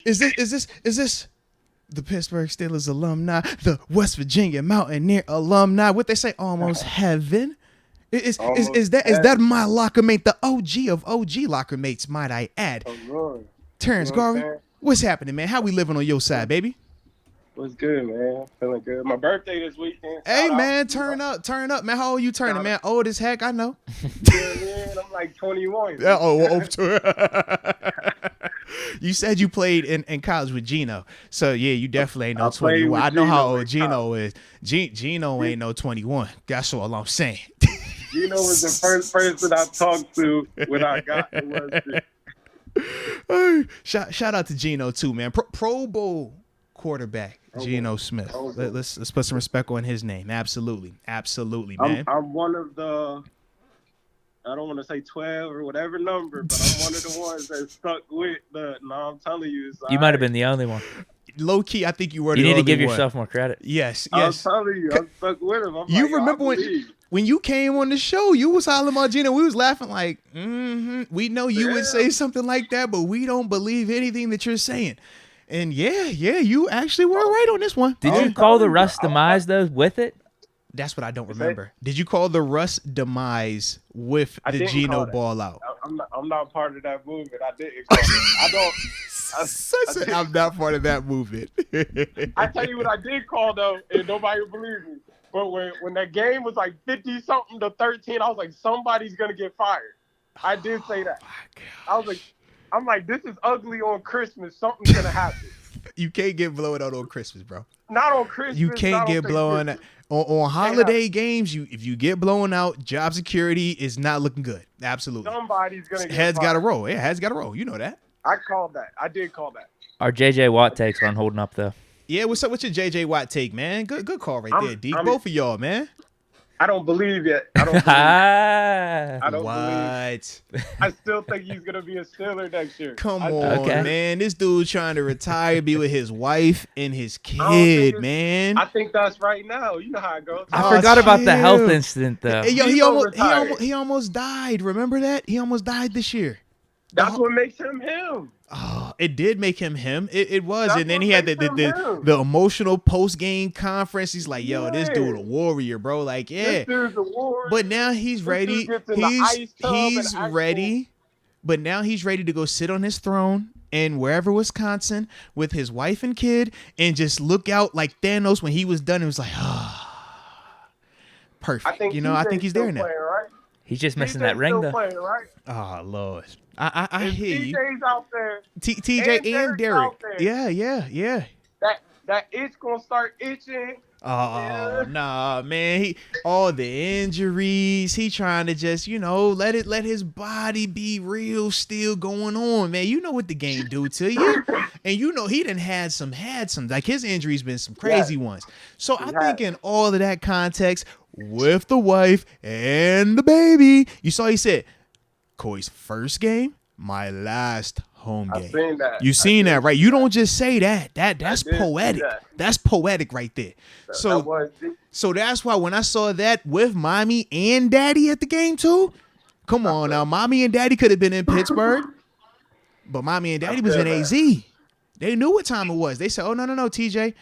Is this the Pittsburgh Steelers alumni, the West Virginia Mountaineer alumni? What they say, almost heaven. Is that my locker mate, the OG of OG locker mates, might I add? Terence Garvin, what's happening, man? How we living on your side, baby? What's good, man? Feeling good. My birthday this weekend. Hey, man, turn up, man. How old you turning, man? Old as heck, I know. Yeah, man, I'm like 21. You said you played in college with Gino, so yeah, you definitely ain't no I played 21. with I know how Gino old in Gino is. Gino ain't no 21. That's all I'm saying. Gino was the first person I talked to when I got to Shout out to Gino too, man. Pro Bowl quarterback Geno Smith. Let's put some respect on his name. Absolutely, man. I'm one of the. I don't want to say 12 or whatever number, but I'm one of the ones that stuck with the. No, I'm telling you, you might have been the only one. Low key, I think you were. You the need to only give one. yourself more credit. Yes. I'm telling you, I'm stuck with him. You like, remember when you came on the show, you was hollering about Gino. We was laughing like, we know you would say something like that, but we don't believe anything that you're saying. And yeah, you actually were right on this one. Did you call the Russ demise though with it? That's what I don't remember. Did you call the Russ demise with the Gino ball out? I'm not part of that movement. I didn't call it. I'm not part of that movement. I tell you what I did call though, and nobody would believe me. But when that game was like 50-something to 13, I was like, somebody's gonna get fired. I did say that. I'm like, this is ugly on Christmas. Something's gonna happen. You can't get blown out on Christmas, bro. Not on Christmas. You can't get blown out. On holiday games, if you get blown out, job security is not looking good. Absolutely. Somebody's gonna get heads fired. Gotta roll. Yeah, heads gotta roll. You know that. I called that. I did call that. Our JJ Watt takes aren't holding up though. Yeah, what's up with your JJ Watt take, man? Good call right there, Deke. Both of y'all, man. I don't believe yet. I don't believe. I still think he's gonna be a Steeler next year. Come on, man. This dude trying to retire, be with his wife and his kid, man. I think that's right now. You know how it goes. I forgot about the health incident though. Hey, yo, he almost died. Remember that? He almost died this year. That's what makes him him. Oh, it did make him him. It was. And then he had the emotional post-game conference. He's like, yo, this dude a warrior, bro. Like, yeah. This dude's a warrior. But now he's ready. He's ready. But now he's ready to go sit on his throne in wherever, Wisconsin, with his wife and kid and just look out like Thanos when he was done. It was like, perfect. I think he's there now. Right? He's just missing that ring, though. Playing, right? Oh, Lord. I hear you. TJ's out there. TJ and Derek. Yeah. That itch gonna start itching. Oh, nah, man. All the injuries. He trying to just, let his body be real still going on, man. You know what the game do to you. And he done had some, like his injuries been some crazy ones. So I think in all of that context, with the wife and the baby, you saw he said, Coy's first game, my last home game. I've seen that. You seen that, right? You don't just say that. That's poetic. That's poetic right there. So that's why when I saw that with mommy and daddy at the game too, come on now, mommy and daddy could have been in Pittsburgh, but mommy and daddy was in AZ. They knew what time it was. They said, oh, no, TJ.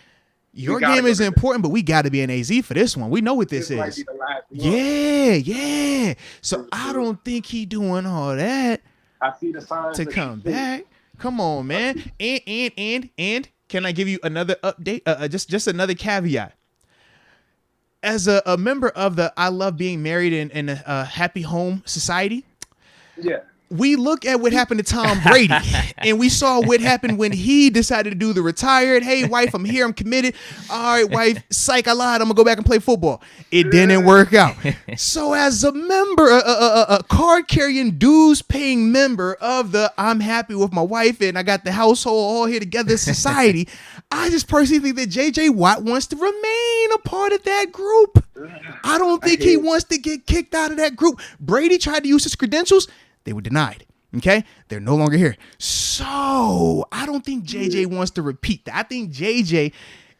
Your game is important, but we got to be in AZ for this one. We know what this is. Yeah. So I don't think he doing all that. I see the signs to come back. Come on, man. And can I give you another update? Just another caveat. As a member of the I Love Being Married in a Happy Home Society. Yeah. We look at what happened to Tom Brady, and we saw what happened when he decided to do the retired. Hey, wife, I'm here. I'm committed. All right, wife, psych, I lied. I'm going to go back and play football. It didn't work out. So as a member, a card-carrying, dues-paying member of the I'm happy with my wife and I got the household all here together society, I just personally think that J.J. Watt wants to remain a part of that group. I don't think he wants to get kicked out of that group. Brady tried to use his credentials. They were denied. Okay? They're no longer here. So I don't think JJ wants to repeat that. I think JJ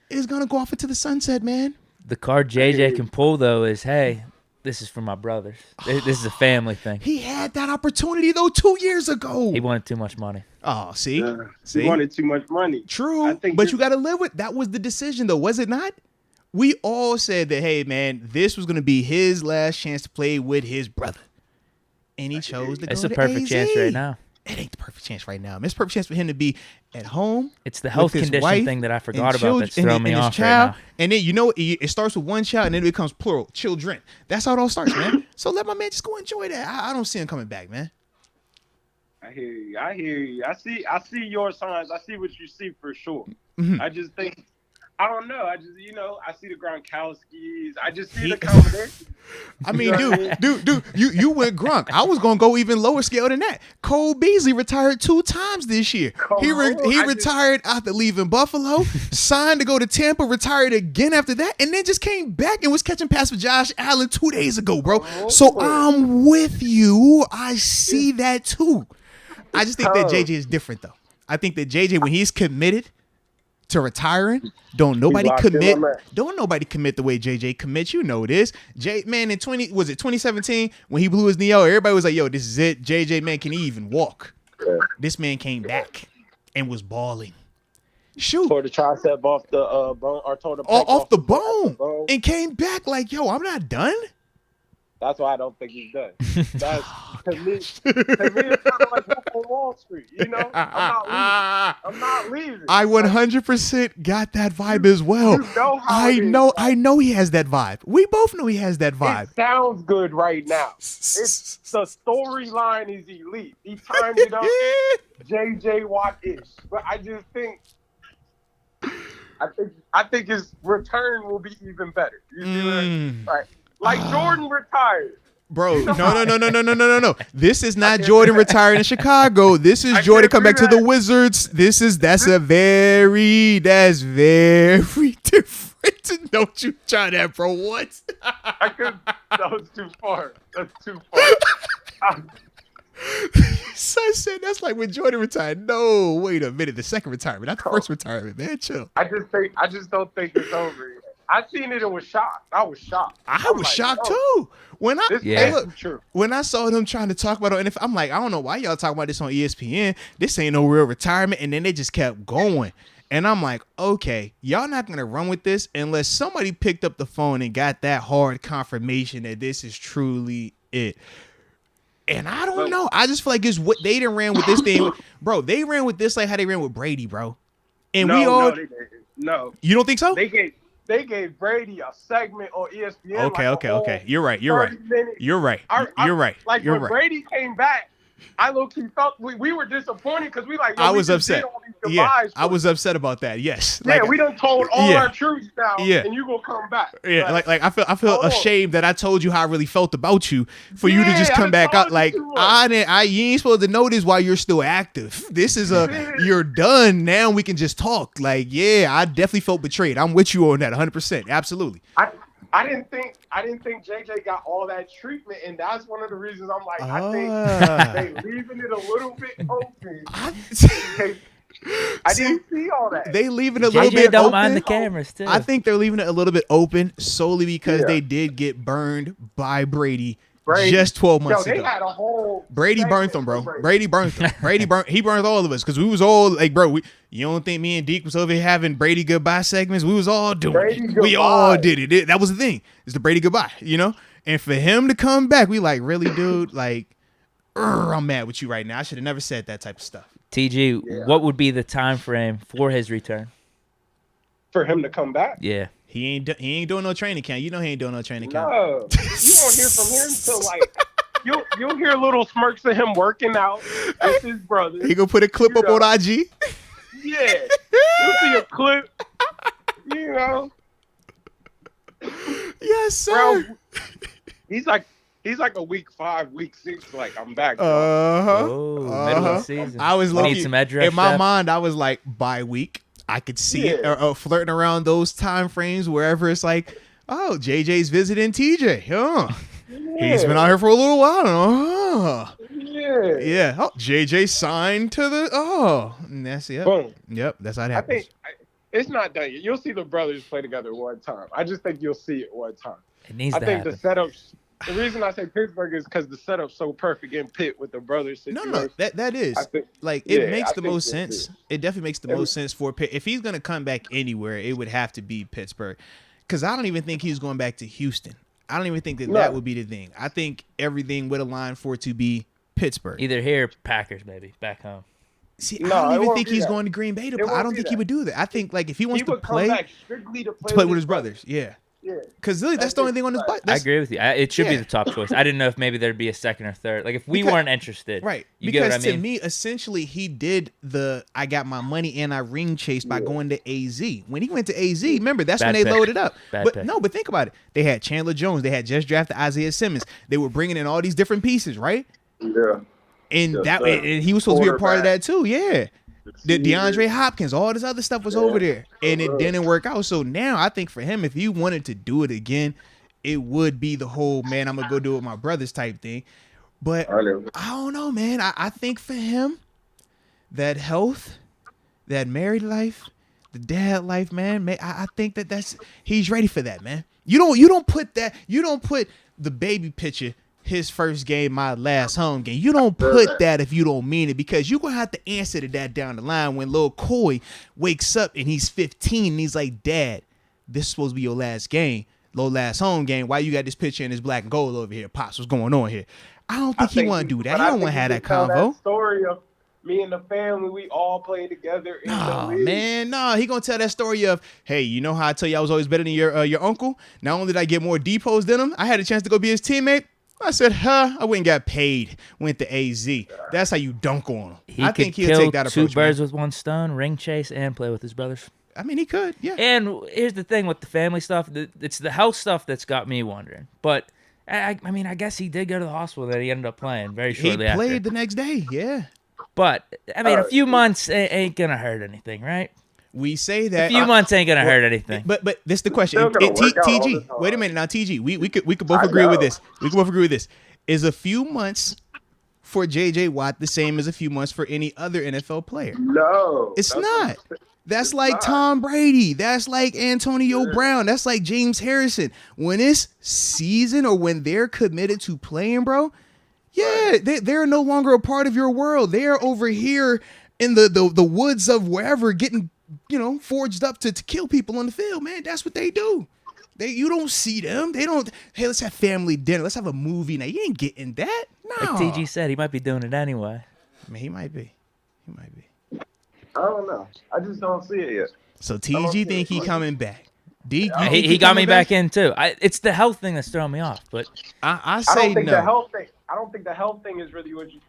is going to go off into the sunset, man. The card JJ can pull, though, is, hey, This is for my brothers. This is a family thing. He had that opportunity though 2 years ago. He wanted too much money. Oh, see? He wanted too much money. True, but you got to live with that. Was the decision though, was it not? We all said that, hey man, this was going to be his last chance to play with his brother, and he chose to go to AZ. It's a perfect chance right now. It ain't the perfect chance right now. It's a perfect chance for him to be at home. It's the health condition thing that I forgot about that's throwing me off right now. And then, you know, it starts with one child and then it becomes plural, children. That's how it all starts, man. So let my man just go enjoy that. I don't see him coming back, man. I hear you. I see your signs. I see what you see for sure. Mm-hmm. I just think, I don't know. I see the Gronkowskis. I just see the combination. I mean, dude, you went Gronk. I was gonna go even lower scale than that. Cole Beasley retired 2 times this year. He retired after leaving Buffalo, signed to go to Tampa, retired again after that, and then just came back and was catching passes for Josh Allen 2 days ago, bro. So I'm with you. I see that too. I just think that JJ is different though. I think that JJ, when he's committed to retiring, don't nobody commit the way JJ commits. You know this. Man, in 2017 when he blew his knee out, everybody was like, yo, this is it. JJ, man, can he even walk? Yeah. This man came back and was balling. Shoot. Tore the tricep off the bone, or tore the off the bone and came back like, yo, I'm not done. That's why I don't think he's done. That's to me, it's kind of like on Wall Street. You know, I'm not leaving. I 100% got that vibe as well. You know how I know he has that vibe. We both know he has that vibe. It sounds good right now. It's the storyline is elite. He timed it up, JJ Watt-ish. But I just think, I think his return will be even better. You see right? Like Jordan retired. Bro, no. This is not Jordan retiring in Chicago. This is Jordan come back to the Wizards. That's very different. Don't you try that, bro. What? That was too far. That's too far. Son said that's like when Jordan retired. No, wait a minute. The second retirement, not the first retirement, man. Chill. I just don't think it's over yet. I seen it and was shocked. I was shocked. I was shocked too. When I saw them trying to talk about it, and I'm like, I don't know why y'all talking about this on ESPN. This ain't no real retirement. And then they just kept going. And I'm like, okay, y'all not going to run with this unless somebody picked up the phone and got that hard confirmation that this is truly it. And I don't know. I just feel like it's what they done ran with this thing. Bro, they ran with this like how they ran with Brady, bro. And No, they didn't. No. You don't think so? They gave Brady a segment on ESPN. Okay. You're right. You're right. Like when Brady came back, I low-key felt we were disappointed because we like. I was upset. I was upset about that. Yes. Yeah, we done told all our truths now, and you gonna come back. Yeah, like I feel ashamed that I told you how I really felt about you for you to just come back out like you ain't supposed to know this while you're still active. This is you're done now. We can just talk. Like, yeah, I definitely felt betrayed. I'm with you on that 100%. Absolutely. I didn't think JJ got all that treatment, and that's one of the reasons I'm like, I think they leaving it a little bit open. I didn't see all that. They leaving it a little bit don't open. mind the cameras too. I think they're leaving it a little bit open solely because they did get burned by Brady. Just 12 months ago. They had a whole Brady burnt them, bro. Brady burnt them. He burnt all of us because we was all like, bro, you don't think me and Deke was over here having Brady goodbye segments? We was all doing it. We all did it. That was the thing. It's the Brady goodbye, you know? And for him to come back, we like, really, dude? Like, I'm mad with you right now. I should have never said that type of stuff. TG, what would be the time frame for his return? For him to come back? Yeah. He ain't doing no training camp. You know he ain't doing no training camp. No, you won't hear from him until like you'll hear little smirks of him working out with his brother. He gonna put a clip up on IG. Yeah, you'll see a clip. You know. Yes, sir. Bro, he's like a week 5, week 6. Like, I'm back. Middle of the season. I was need some address in my mind. I was like bye week. I could see it flirting around those time frames wherever it's like, oh, JJ's visiting TJ. He's been out here for a little while. Yeah. Oh, JJ signed to the. And that's it. Boom. Yep. That's how it happens. I think it's not done yet. You'll see the brothers play together one time. I just think you'll see it one time. It needs I to think happen. The reason I say Pittsburgh is because the setup's so perfect in Pitt with the brothers situation. No, that is it makes the most sense. It definitely makes the most sense for Pitt. If he's gonna come back anywhere, it would have to be Pittsburgh, because I don't even think he's going back to Houston. I don't even think that would be the thing. I think everything would align for it to be Pittsburgh. Either here, or Packers, maybe back home. See, I don't even think he's going to Green Bay. I don't think he would do that. I think like if he wants to play, come back strictly to play with his brothers. Yeah. Because really, that's the only thing on his butt. I agree with you. It should be the top choice. I didn't know if maybe there'd be a second or third. Like if we weren't interested, right? You because get what I mean? To me, essentially, he did I got my money and I ring chased by going to AZ. When he went to AZ, remember that's when they loaded up. But think about it. They had Chandler Jones. They had just drafted Isaiah Simmons. They were bringing in all these different pieces, right? Yeah. And and he was supposed to be a part of that too. Yeah. The DeAndre Hopkins, all this other stuff was over there, and it didn't work out. So now I think for him, if he wanted to do it again, it would be the whole, man, I'm going to go do it with my brothers type thing. But I don't know, man. I think for him, that health, that married life, the dad life, man, I think he's ready for that, man. You don't put the baby picture, his first game, my last home game. You don't put that if you don't mean it, because you're going to have to answer to that down the line when little Coy wakes up and he's 15 and he's like, Dad, this is supposed to be your last game, little last home game. Why you got this picture in this black and gold over here? Pops, what's going on here? I don't think he want to do that. He don't want to have that convo. That story of me and the family, we all play together. No, man, no. He going to tell that story of, hey, you know how I tell you I was always better than your uncle? Not only did I get more depots than him, I had a chance to go be his teammate. I said, I went and got paid, went to AZ. That's how you dunk on him. I think he'll take that approach. 2 birds with 1 stone, ring chase, and play with his brothers. I mean, he could, yeah. And here's the thing with the family stuff. It's the health stuff that's got me wondering. But, I mean, I guess he did go to the hospital that he ended up playing very shortly after. He played the next day, yeah. But, I mean, a few months ain't going to hurt anything, right? We say that a few months ain't gonna hurt anything. But this is the question. TG, wait a minute now, TG. We could both agree with this. We could both agree with this. Is a few months for JJ Watt the same as a few months for any other NFL player? No, it's not. That's like Tom Brady. That's like Antonio Brown. That's like James Harrison. When it's season or when they're committed to playing, bro, they're no longer a part of your world. They're over here in the woods of wherever getting, forged up to kill people on the field, man. That's what they do. You don't see them. They don't, hey, let's have family dinner. Let's have a movie. Now, you ain't getting that. No. Like TG said, he might be doing it anyway. I mean, he might be. I don't know. I just don't see it yet. So TG think he coming back. Deke, he got me back in too. It's the health thing that's throwing me off. But I say no. I don't think the health thing is really what you.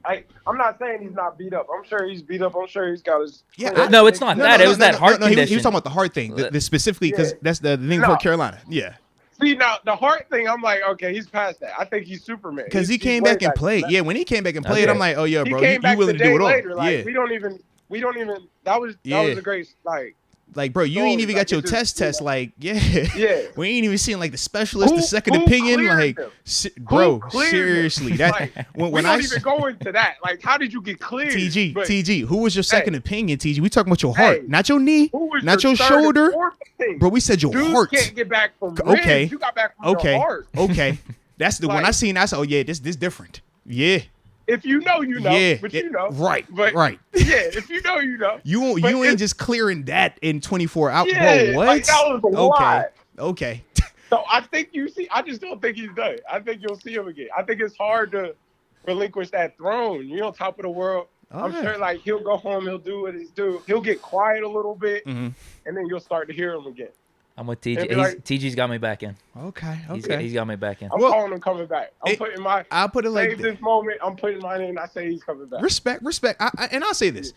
I'm not saying he's not beat up. I'm sure he's beat up. I'm sure he's got his. Yeah, no, it's not that. It was that heart condition. He was talking about the heart thing, specifically because that's the thing for Carolina. Yeah. See, now the heart thing, I'm like, okay, he's past that. I think he's Superman. Because he came back and played. Yeah, when he came back and played, I'm like, oh yeah, bro, you willing to do it all? Later, like, we don't even. That was a great Like, bro, you ain't even got your test. Like, we ain't even seen like the specialist, the second opinion. Like, bro, seriously, that when I even go into that, like, how did you get cleared? TG, who was your second opinion? TG, we talking about your heart, not your knee, not your shoulder, bro. We said your heart. Can't get back from ribs. You got back from your heart. Okay, that's the one I seen. I said, oh yeah, this different. Yeah. If you know, you know. Yeah, but you know. Right. Yeah, if you know, you know. You ain't just clearing that in 24 hours. Yeah, bro, what? Like, that was a lot. Okay. So I think I just don't think he's done. I think you'll see him again. I think it's hard to relinquish that throne. You're on top of the world. I'm sure, like, he'll go home, he'll do what he's doing. He'll get quiet a little bit, and then you'll start to hear him again. I'm with TG. TG's got me back in. Okay. He's got me back in. I'm calling him coming back. I'll put it like this moment. I'm putting mine in. I say he's coming back. Respect. And I'll say this.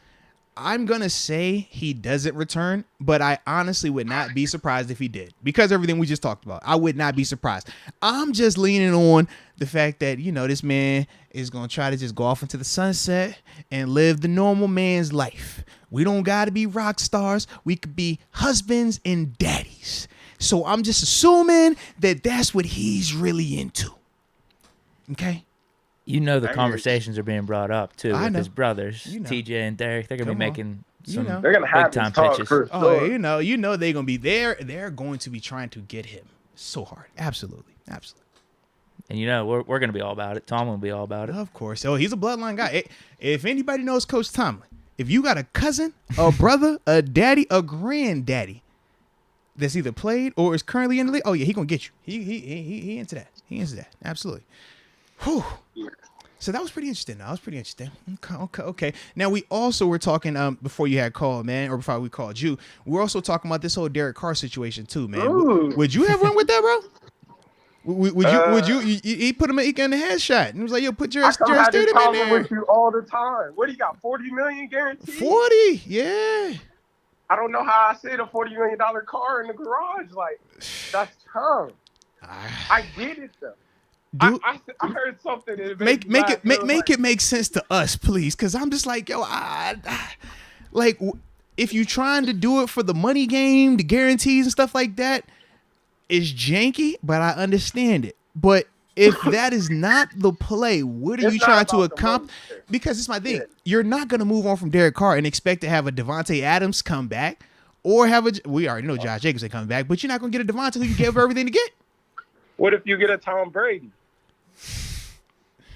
I'm going to say he doesn't return, but I honestly would not be surprised if he did, because everything we just talked about. I would not be surprised. I'm just leaning on the fact that, this man is going to try to just go off into the sunset and live the normal man's life. We don't got to be rock stars. We could be husbands and daddies. So I'm just assuming that that's what he's really into. Okay? The conversations are being brought up, too, with his brothers, TJ and Derek. They're going to be making some they're gonna have big-time pitches. Sure. Oh, they're going to be there. They're going to be trying to get him so hard. Absolutely. And we're gonna be all about it. Tomlin will be all about it. Of course. Oh, he's a bloodline guy. If anybody knows Coach Tomlin, if you got a cousin, a brother, a daddy, a granddaddy that's either played or is currently in the league, oh yeah, he gonna get you. He into that. He into that. Absolutely. Whew. So that was pretty interesting. Okay. Now we also were talking before you had called, man, or before we called you. We're also talking about this whole Derek Carr situation too, man. Would you have run with that, bro? Would you? He put him in the headshot and was like, "Yo, put your Stidham in there." With you all the time. What do you got? $40 million guaranteed. 40, yeah. I don't know how I said a $40 million car in the garage. Like that's tough. I get it though. I heard something that make it make sense to us, please, because I'm just like, yo, like if you're trying to do it for the money game, the guarantees and stuff like that. Is janky, but I understand it. But if that is not the play, what are you trying to accomplish? Because it's my thing. Yeah. You're not going to move on from Derek Carr and expect to have a Devontae Adams come back or we already know Josh Jacobs ain't coming back, but you're not going to get a Devontae who you gave everything to get. What if you get a Tom Brady?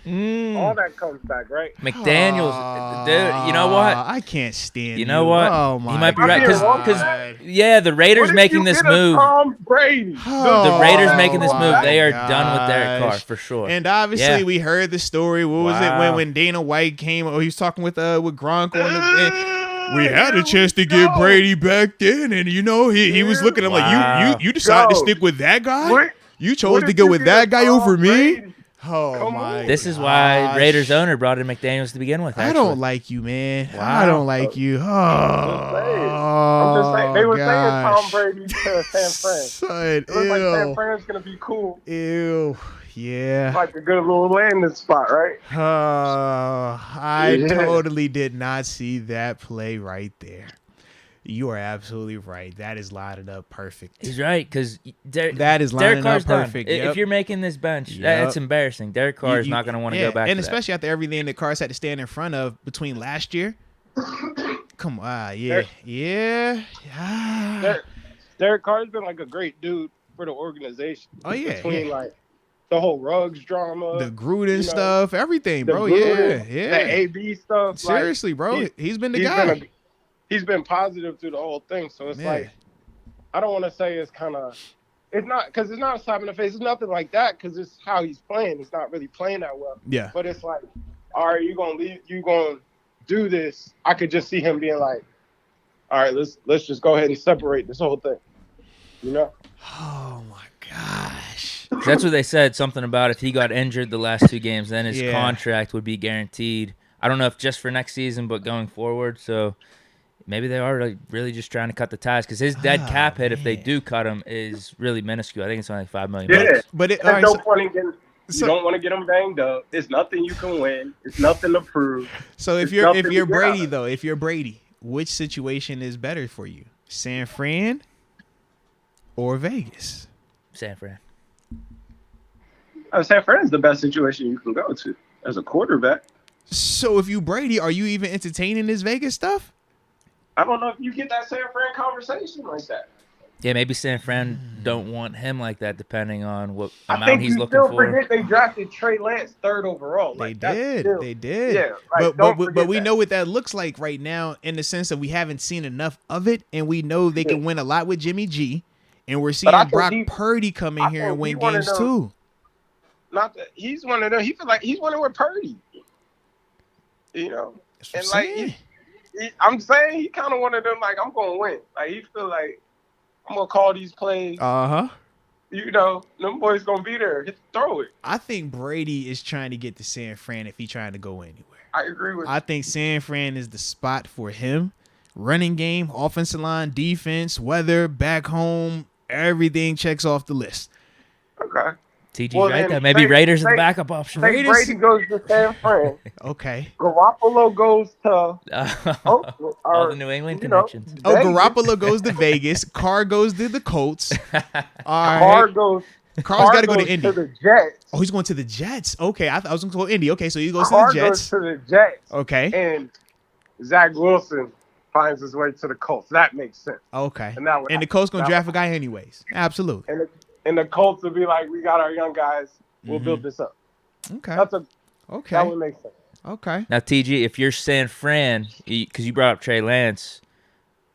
All that comes back, right? McDaniels, dude. You know what? I can't stand. You know what? Oh my! He might be right because the Raiders making this move. Tom Brady. The Raiders making this move. They are done with Derek Carr for sure. And obviously, we heard the story. What was it when Dana White came? Oh, he was talking with Gronk on the. We had a chance to get Brady back then, and he was looking at him like you decided to stick with that guy. You chose to go with that guy over me. Oh my! This is why Raiders owner brought in McDaniels to begin with. Actually. I don't like you, man. Wow. I don't like you. Oh, I'm just saying. They were saying Tom Brady to San Fran. Son, it looks like San Fran's gonna be cool. Ew. Yeah. Like a good little landing spot, right? I totally did not see that play right there. You are absolutely right. That is lining up perfect. He's right, because that is lining Derek Carr's up perfect. Yep. If you're making this bench, that's embarrassing. Derek Carr is not going to want to go back and to especially after everything that Carr's had to stand in front of between last year. Come on. Yeah. Derek Carr's been like a great dude for the organization. Oh, yeah. Between like the whole Ruggs drama. The Gruden stuff, everything, bro. Yeah. The AB stuff. Seriously, bro. He's been the guy. He's been positive through the whole thing, so it's like I don't want to say it's not because it's not a slap in the face. It's nothing like that because it's how he's playing. He's not really playing that well. Yeah. But it's like, all right, you're gonna leave. You're gonna do this. I could just see him being like, all right, let's just go ahead and separate this whole thing. Oh my gosh. That's what they said. Something about if he got injured the last 2 games, then his contract would be guaranteed. I don't know if just for next season, but going forward. So. Maybe they are really just trying to cut the ties because his dead cap hit, if they do cut him, is really minuscule. I think it's only like $5 million. Yeah, but you don't want to get him banged up. It's nothing you can win. It's nothing to prove. So if you're Brady though, if you're Brady, which situation is better for you, San Fran or Vegas? San Fran. San Fran is the best situation you can go to as a quarterback. So if you Brady, are you even entertaining this Vegas stuff? I don't know if you get that San Fran conversation like that. Yeah, maybe San Fran don't want him like that, depending on what amount he's looking for. I think you still forget they drafted Trey Lance 3rd overall. They did. Yeah, but we know what that looks like right now in the sense that we haven't seen enough of it, and we know they can win a lot with Jimmy G, and we're seeing Brock Purdy come in here and win games too. Not that he's one of them. He feel like he's winning with Purdy. And like. I'm saying he kind of one of them, like, I'm going to win. Like, he feel like, I'm going to call these plays. Uh-huh. Them boys going to be there. Just throw it. I think Brady is trying to get to San Fran if he's trying to go anywhere. I agree with you. I think San Fran is the spot for him. Running game, offensive line, defense, weather, back home, everything checks off the list. Okay. TG's right there. Maybe Raiders are the backup option. Brady goes to San Fran. Okay. Garoppolo goes to all the New England connections. Vegas. Garoppolo goes to Vegas. Carr goes to the Colts. Carr's got to go to Indy. To the Jets. Oh, he's going to the Jets. Okay, I was going to go to Indy. Okay, so he goes Carr to the Jets. Goes to the Jets. Okay. And Zach Wilson finds his way to the Colts. That makes sense. Okay. And the Colts going to draft a guy anyways. Absolutely. And the Colts will be like, we got our young guys. We'll build this up. Okay. That would make sense. Okay. Now, TG, if you're San Fran, because you brought up Trey Lance,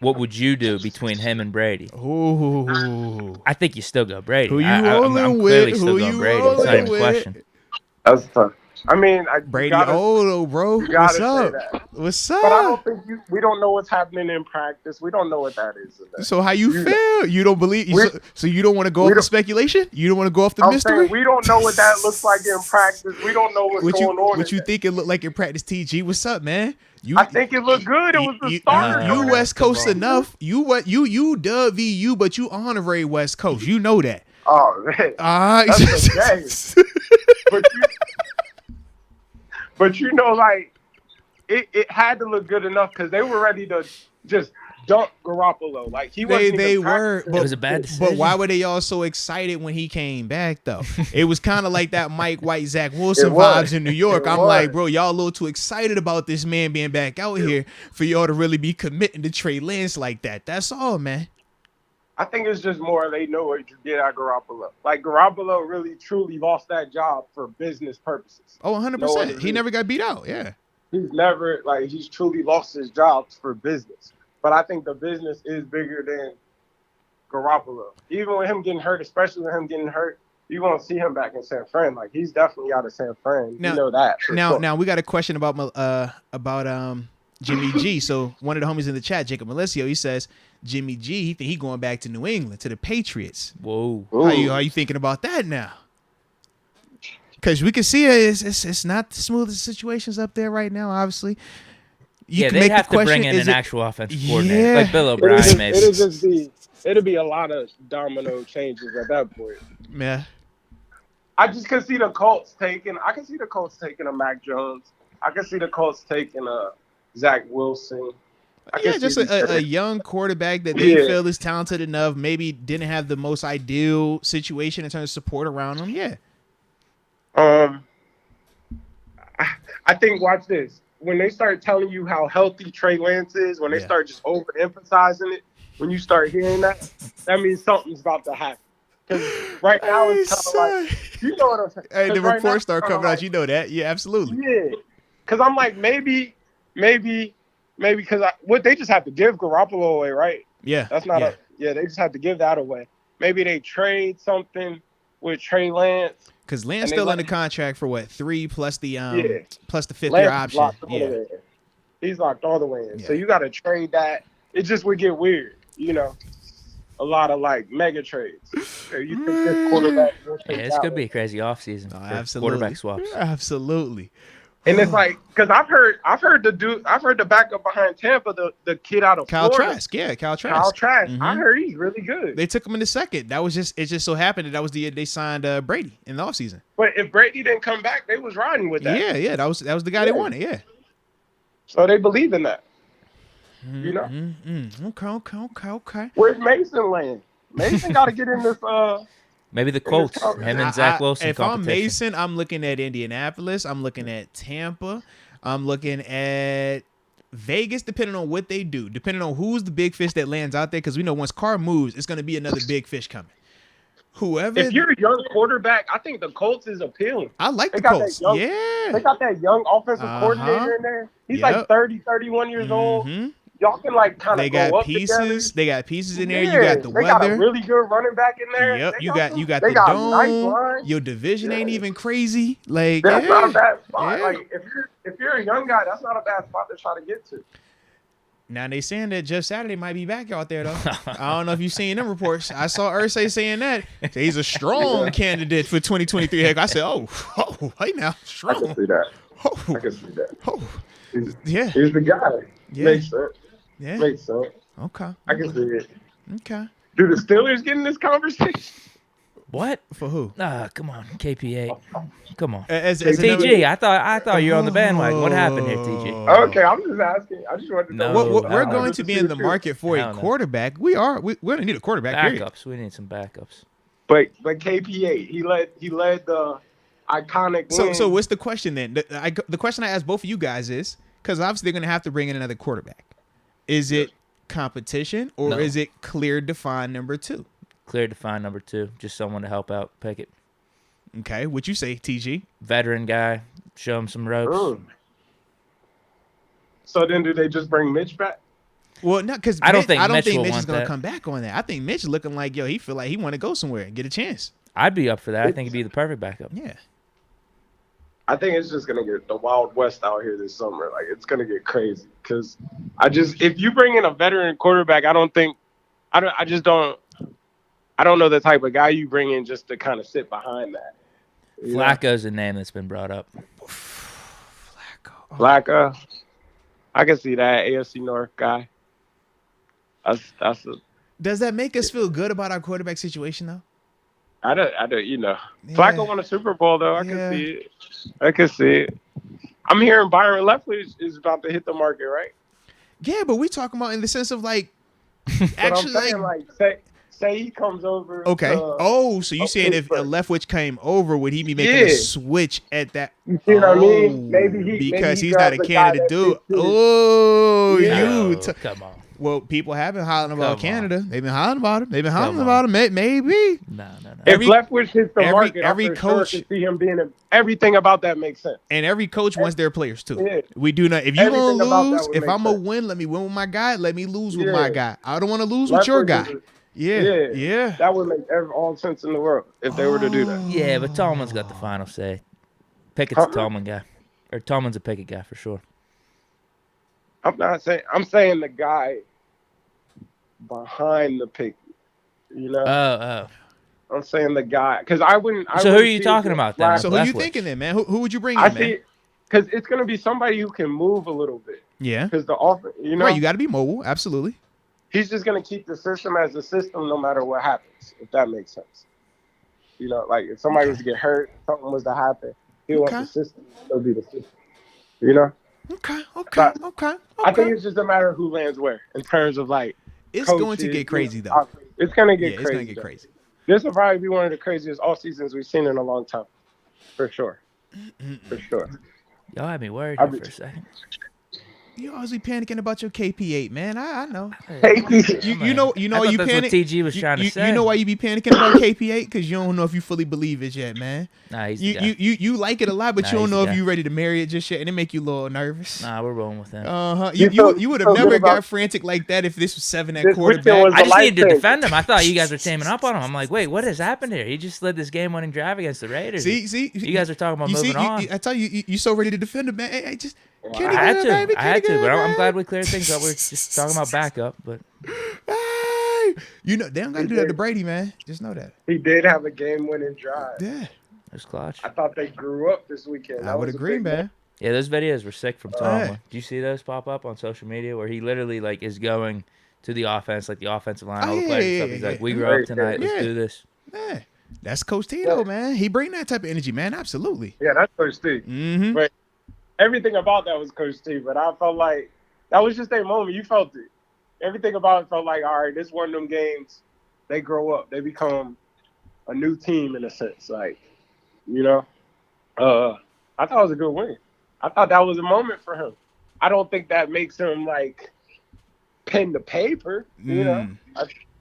what would you do between him and Brady? Ooh. I think you still go Brady. Who you I'm rolling clearly with? still Who going you Brady. It's not rolling even a with? question. That's tough. I mean, Brady bro. You gotta What's say up? that. What's But I up? don't think we don't know what's happening in practice. We don't know what that is. So how you feel? You don't believe? So you don't want to go off the speculation? You don't want to go off the I'm mystery? saying we don't know what that looks like in practice. We don't know what's going on. What you think it looked like in practice, TG? What's up, man? I think it looked good. It was the starter. You West Coast enough. You Dub VU, but you honorary West Coast. You know that. Oh man, that's okay. But you know, like it had to look good enough because they were ready to just dunk Garoppolo. Like he wasn't. They were. But it was a bad decision. But why were they all so excited when he came back though? It was kind of like that Mike White, Zach Wilson vibes in New York. I'm like, bro, y'all a little too excited about this man being back out here for y'all to really be committing to Trey Lance like that. That's all, man. I think it's just more they know what you get out of Garoppolo. Like Garoppolo really truly lost that job for business purposes. Oh, 100%. He never got beat out. Yeah. He's truly lost his jobs for business. But I think the business is bigger than Garoppolo. Even with him getting hurt, especially with him getting hurt, you won't see him back in San Fran. Like he's definitely out of San Fran. You know that. Now we got a question about Jimmy G. So one of the homies in the chat, Jacob Melissio, he says Jimmy G, he think he going back to New England, to the Patriots. Whoa. How you thinking about that now? Because we can see it's not the smoothest situations up there right now, obviously. They have to bring in an actual offensive coordinator, like Bill O'Brien, maybe. It'll be a lot of domino changes at that point. Yeah. I just can see the Colts taking a Mac Jones. I can see the Colts taking a Zach Wilson. Just a young quarterback that they feel is talented enough, maybe didn't have the most ideal situation in terms of support around him. Yeah. I think, watch this. When they start telling you how healthy Trey Lance is, when they start just overemphasizing it, when you start hearing that means something's about to happen. Because right now it's kind of like, you know what I'm saying? Hey, the reports start coming out. You know that. Yeah, absolutely. Yeah. Because I'm like, maybe because they just have to give Garoppolo away, right? Yeah. That's not they just have to give that away. Maybe they trade something with Trey Lance. Because Lance still under contract for what, 3 plus the plus the 5th year option. Yeah. He's locked all the way in. Yeah. So you got to trade that. It just would get weird, you know. A lot of like mega trades. So you think this quarterback? It's gonna be a crazy offseason. Absolutely. Quarterback swaps. Absolutely. And it's like, because I've heard the backup behind Tampa, the kid out of Kyle Florida. Trask. Yeah, Kyle Trask. Kyle Trask. Mm-hmm. I heard he's really good. They took him in the second. It just so happened that was the year they signed Brady in the offseason. But if Brady didn't come back, they was riding with that. Yeah. That was the guy they wanted. Yeah. So they believe in that. You know. Okay. Where's Mason land? Mason got to get in this. Maybe the Colts, him and Zach Wilson. If I'm Mason, I'm looking at Indianapolis. I'm looking at Tampa. I'm looking at Vegas, depending on what they do, depending on who's the big fish that lands out there. Because we know once Carr moves, it's going to be another big fish coming. Whoever. If you're a young quarterback, I think the Colts is appealing. I like the Colts. They got that young offensive coordinator in there. He's like 30, 31 years old. Y'all can like kind of go up pieces. Together. They got pieces in there. You got the weather. They got a really good running back in there. Yep. You got the dome. Nice. Your division ain't even crazy. Like that's not a bad spot. Yeah. Like if you're a young guy, that's not a bad spot to try to get to. Now they saying that Jeff Saturday might be back out there though. I don't know if you've seen them reports. I saw Irsay saying that he's a strong candidate for 2023. Heck, I said, oh, hey now, strong. I can see that. I can see that. He's the guy. Yeah. Makes sense. Yeah. Makes sense. Okay. I can see it. Okay. Do the Steelers get in this conversation? What? For who? Come on, KP8. Come on. As TG, I thought you were on the bandwagon. What happened here, TG? Okay, I'm just asking. I just wanted to know. We're going to be in the market for a quarterback. We're going to need a quarterback. Backups. We need some backups. But KP8, he led the iconic win. So what's the question then? The question I asked both of you guys is, because obviously they're going to have to bring in another quarterback. Is it competition or is it clear defined number 2? Clear defined number 2. Just someone to help out Pickett. Okay, what you say, TG? Veteran guy, show him some ropes. So then, do they just bring Mitch back? Well, no, because I don't think Mitch will is want going to that. come back on that. I think Mitch looking like, he feel like he want to go somewhere and get a chance. I'd be up for that. I think he'd be the perfect backup. Yeah. I think it's just gonna get the Wild West out here this summer. Like, it's gonna get crazy. Because if you bring in a veteran quarterback, I don't know the type of guy you bring in just to kind of sit behind that. Flacco's a name that's been brought up. Flacco. I can see that AFC North guy. Does that make us feel good about our quarterback situation though? I don't. Yeah. Flacco won a Super Bowl though. I can see it. I'm hearing Byron Leftwich is about to hit the market, right? Yeah, but we talking about in the sense of like, actually, say he comes over. Okay. So you saying if Leftwich came over, would he be making a switch at that? You see what I mean? Maybe because he's not a candidate dude. Come on. Well, people have been hollering about Canada. They've been hollering about him. Maybe. No. If Leftwich hits the market, every coach can see him being everything about that makes sense. And every coach wants their players too. Yeah. We do not. If you're gonna lose, if I'm gonna win, let me win with my guy. Let me lose with my guy. I don't want to lose with your guy. Yeah. That would make all sense in the world if they were to do that. Yeah, but Tolman's got the final say. Pickett's a Tolman guy. Or Tolman's a Pickett guy for sure. I'm saying the guy behind the Pickett. I'm saying the guy because I wouldn't. So who are you talking about then? So who are you thinking then, man? Who would you bring in, man? Because it's going to be somebody who can move a little bit. Yeah. Because the offense, right, you got to be mobile. Absolutely. He's just going to keep the system as a system no matter what happens, if that makes sense. Like if somebody was to get hurt, something was to happen, he wants the system to be the system. Okay. I think it's just a matter of who lands where in terms of like. It's going to get crazy though. It's going to get crazy. It's going to get crazy. This will probably be one of the craziest off seasons we've seen in a long time, for sure. Y'all had me worried for a second. You always be panicking about your KP8, man. I know. You know why you panic? What TG was trying to say. You know why you be panicking about KP8? Because you don't know if you fully believe it yet, man. Nah, he's you like it a lot, but you don't know if you're ready to marry it just yet, and it make you a little nervous. Nah, we're rolling with him. You would have never got frantic like that if this was 7 at quarterback. I just needed to defend him. I thought you guys were taming up on him. I'm like, wait, what has happened here? He just led this game-winning drive against the Raiders. See, you guys are talking about moving on. I tell you so ready to defend him, man. Hey, just. I had to, but I'm glad we cleared things up. We're just talking about backup, but hey, they don't got to do that to Brady, man. Just know that he did have a game-winning drive. Yeah, it's clutch. I thought they grew up this weekend. I would agree, man. Yeah, those videos were sick from Tomlin. Do you see those pop up on social media where he literally is going to the offense, like the offensive line, all the players and stuff. He's like, "We grew up tonight. Let's do this." Yeah, that's Coach Tito, man. He bring that type of energy, man. Absolutely. Yeah, that's Coach T. Mm-hmm. But everything about that was Coach T, but I felt like that was just a moment. You felt it. Everything about it felt like, all right, this one of them games, they grow up. They become a new team in a sense. I thought it was a good win. I thought that was a moment for him. I don't think that makes him, pen to paper,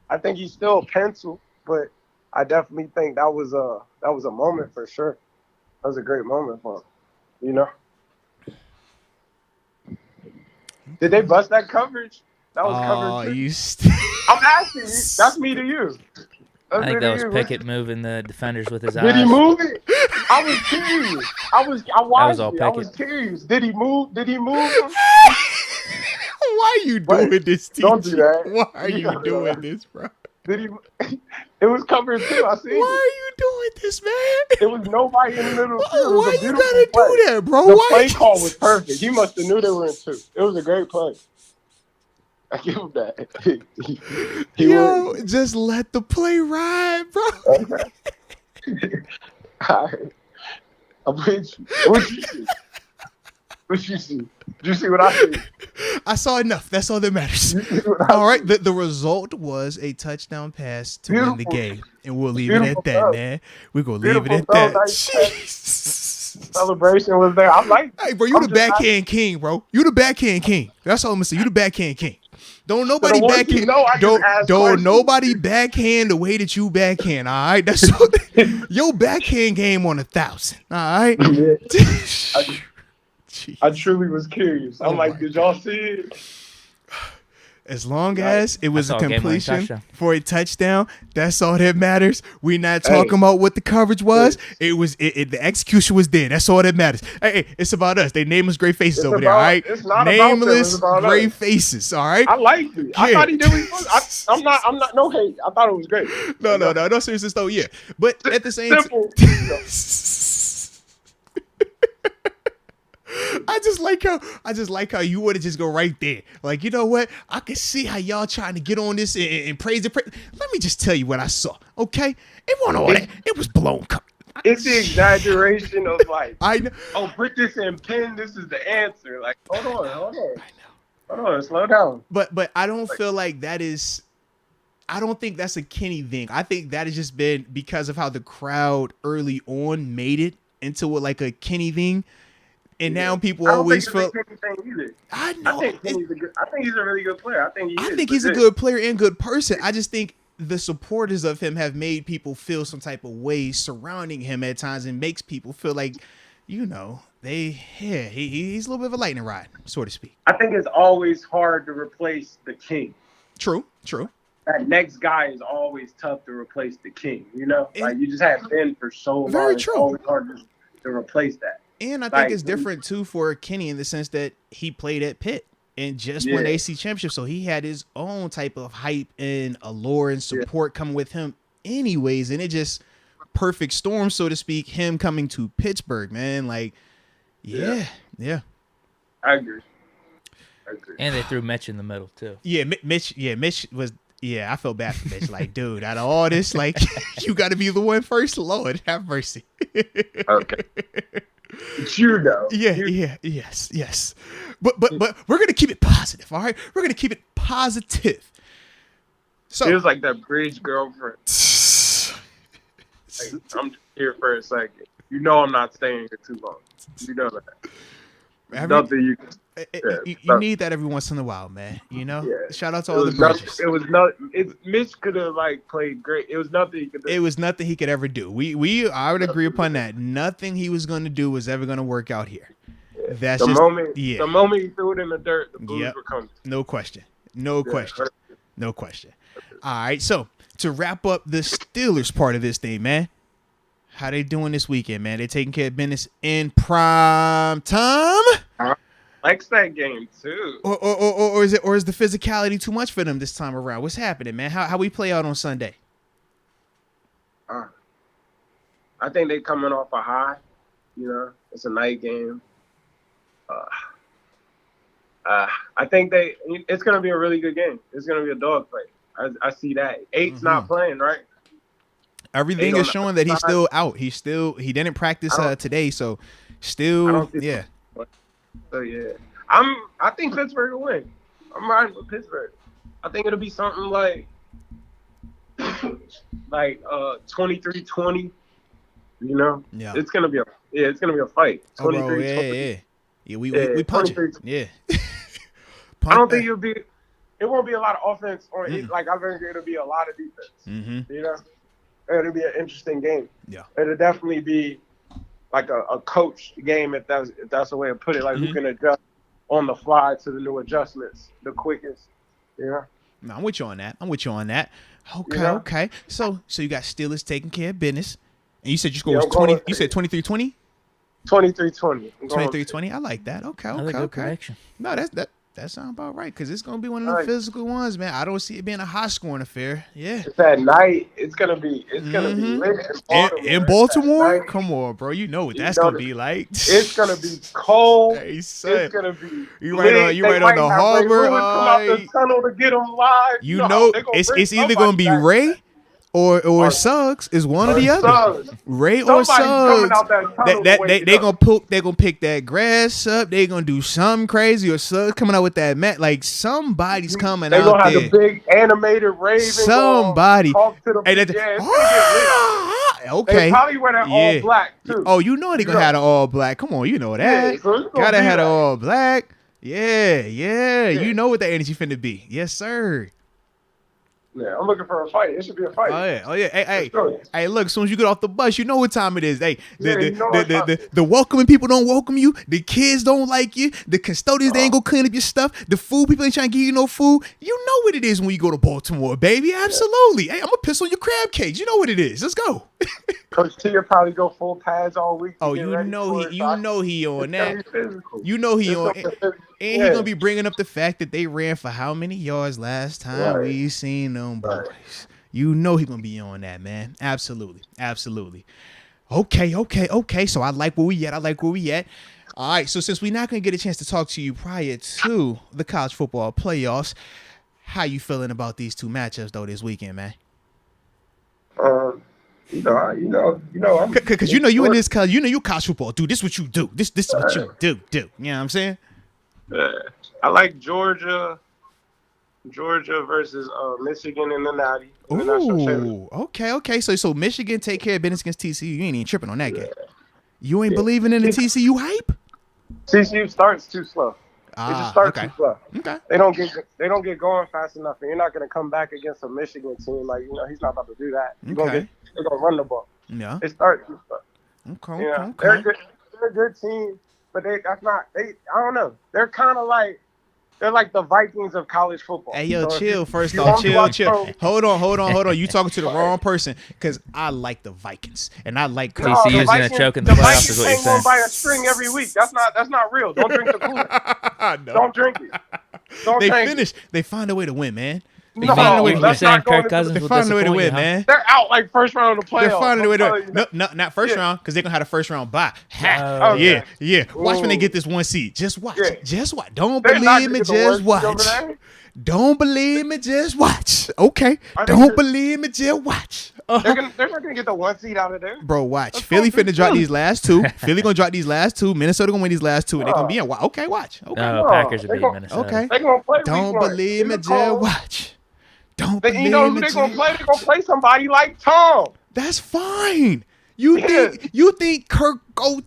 I think he's still a pencil, but I definitely think that was a moment for sure. That was a great moment for him, Did they bust that coverage? That was coverage. I'm asking you. That's me to you. I think that was Pickett moving the defenders with his eyes. Did he move it? I was curious. I watched it. I was curious. Did he move them? Why are you doing this, TG? Don't do that. Why are you doing this, bro? Did he? It was covered too. I see. Why are you doing this, man? It was nobody in the middle. Why you gotta do that, bro? The play call was perfect. He must have knew they were in two. It was a great play. I give him that. Yo, just let the play ride, bro. Okay. All right. I'm with you. What you see? What you see? Did you see what I see? I saw enough. That's all that matters. All right. The result was a touchdown pass to win the game. And we'll leave it at that, man. We're going to leave it at that. Jeez. Celebration was there. I'm like, hey, bro, you the backhand king, bro. You the backhand king. That's all I'm going to say. You the backhand king. Don't nobody backhand. Don't nobody backhand the way that you backhand. All right, that's your backhand game on 1,000. All right. I truly was curious. I'm like, did y'all see it? As long as it was a completion for a touchdown, that's all that matters. We're not talking about what the coverage was. It was the execution was there. That's all that matters. Hey, it's about us. They nameless great faces over there. All right, it's not nameless about them, great faces. All right. I liked it. Yeah. I thought he did. I'm not. No hate. I thought it was great. No seriousness though. Yeah, but at the same time. I just like how you want to just go right there. Like, you know what? I can see how y'all trying to get on this and praise it. Let me just tell you what I saw. Okay, it wasn't all that. It was blown. It's the exaggeration of like, I know. Oh, put this in pen. This is the answer. Like, hold on, slow down. But I don't feel like that is. I don't think that's a Kenny thing. I think that has just been because of how the crowd early on made it into like a Kenny thing. And now people always feel. I know. I think he's a really good player. I think he's a good player and good person. I just think the supporters of him have made people feel some type of way surrounding him at times, and makes people feel like, he's a little bit of a lightning rod, so to speak. I think it's always hard to replace the king. True. That next guy is always tough to replace the king. You know, like you just have been for so long. Very true. It's always hard to replace that. And I think it's different, too, for Kenny in the sense that he played at Pitt and just won the AC championship. So he had his own type of hype and allure and support coming with him anyways. And it just perfect storm, so to speak, him coming to Pittsburgh, man. Like, yeah. I agree. And they threw Mitch in the middle, too. Yeah, Mitch was... Yeah, I felt bad for Mitch. Like, dude, out of all this, like, you got to be the one first. Lord, have mercy. Okay. It's you, though. Yes. But we're gonna keep it positive, all right? We're gonna keep it positive. So it was like that bridge girlfriend. Like, I'm here for a second. You know I'm not staying here too long. You know that. Nothing you can. You need that every once in a while, man. You know. Yeah. Shout out to all the bridges. It was nothing. Mitch could have like played great. It was nothing he could do. It was nothing he could ever do. I would agree upon that. Nothing he was going to do was ever going to work out here. Yeah. That's the moment he threw it in the dirt, the Blues were coming. No question. No question. All right. So to wrap up the Steelers part of this thing, man. How they doing this weekend, man? They taking care of business in prime time. Likes that game too. Or is the physicality too much for them this time around? What's happening, man? How we play out on Sunday? I think they coming off a high. You know, it's a night game. I think it's gonna be a really good game. It's gonna be a dogfight. I see that. Eight's not playing, right? Everything is showing that he's still out. He didn't practice today, so still, yeah. So yeah, I think Pittsburgh will win. I'm riding with Pittsburgh. I think it'll be something like 23-20. You know, it's gonna be a fight. 23-20. Yeah, we punch it. Yeah. I don't think it won't be a lot of offense or like I think it'll be a lot of defense. Mm-hmm. You know, it'll be an interesting game. Yeah, it'll definitely be like a coached game if that's the way to put it. Like who can adjust on the fly to the new adjustments the quickest. Yeah. No, I'm with you on that. Okay. So you got Steelers taking care of business, and you said you scored 20. You said 23-20. 23-20. 23-20. I like that. Okay. Good prediction. No, that sounds about right because it's gonna be one of the physical ones, man. I don't see it being a high scoring affair. Yeah. It's at night. It's gonna be lit in Baltimore. Come on, bro. You know what that's gonna be like. It's gonna be cold. It's gonna be. You right on the harbor. Come out the tunnel to get them live. You know it's either gonna be Ray. Or Suggs is one or the other. Ray or Suggs. They gonna pick that grass up. They gonna do something crazy. Or Suggs coming out with that mat. Like somebody's coming out there. They gonna have the big animated Raven. Somebody. Talk to okay. They probably wear that all black too. Oh, you know they gonna have the all black. Come on, you know that. Yeah, so gotta have the all black. Yeah. You know what the energy finna be. Yes, sir. Yeah, I'm looking for a fight. It should be a fight. Oh yeah. Hey, look, as soon as you get off the bus, you know what time it is. Hey, the welcoming people don't welcome you. The kids don't like you. The custodians, they ain't gonna clean up your stuff. The food people ain't trying to give you no food. You know what it is when you go to Baltimore, baby. Absolutely. Hey, I'm gonna piss on your crab cakes. You know what it is. Let's go. Coach T will probably go full pads all week. Oh, you know he on that. You know he on. And he gonna be bringing up the fact that they ran for how many yards last time we seen them boys. You know he gonna be on that, man. Absolutely. Okay. So I like where we at. All right. So since we're not gonna get a chance to talk to you prior to the college football playoffs, how you feeling about these two matchups though this weekend, man? You know, because you know you in this college, you know you college football, dude. This is what you do. This is what you do. You know what I'm saying? I like Georgia versus Michigan in the Natty. Ooh, okay. So Michigan take care of business against TCU. You ain't even tripping on that game. You ain't believing in the TCU hype? TCU starts too slow. They just start too slow. Okay. They don't get going fast enough, and you're not gonna come back against a Michigan team like he's not about to do that. They're gonna run the ball. Yeah. They start too slow. Okay. They're a good team, but I don't know. They're kind of like. They're like the Vikings of college football. Hey, yo, chill. First off, chill. Hold on. You talking to the wrong person because I like the Vikings and I like TCU's gonna choke in the playoffs. Is what you're saying? Vikings by a string every week. That's not real. Don't drink the Kool-Aid. No. Don't drink it. They find a way to win, man. You're saying Kirk Cousins They will find a way to win, huh? man. They're out like first round of the playoffs. They're finding a way to win. No, not first round because they're gonna have a first round bye. Okay. Yeah. Watch when they get this one seed. Just watch. Don't believe me. Just watch. Don't believe me. Just watch. Okay. Don't believe me. Just watch. They're not gonna get the one seed out of there. Bro, watch. Philly finna drop these last two. Philly gonna drop these last two. Minnesota gonna win these last two, and they're gonna be in. Okay, watch. Okay. Packers are beating Minnesota. Okay. They're gonna play. Don't believe me. Just watch. Don't believe me. You know who they're gonna play? They're gonna play somebody like Tom. That's fine. You think Kirk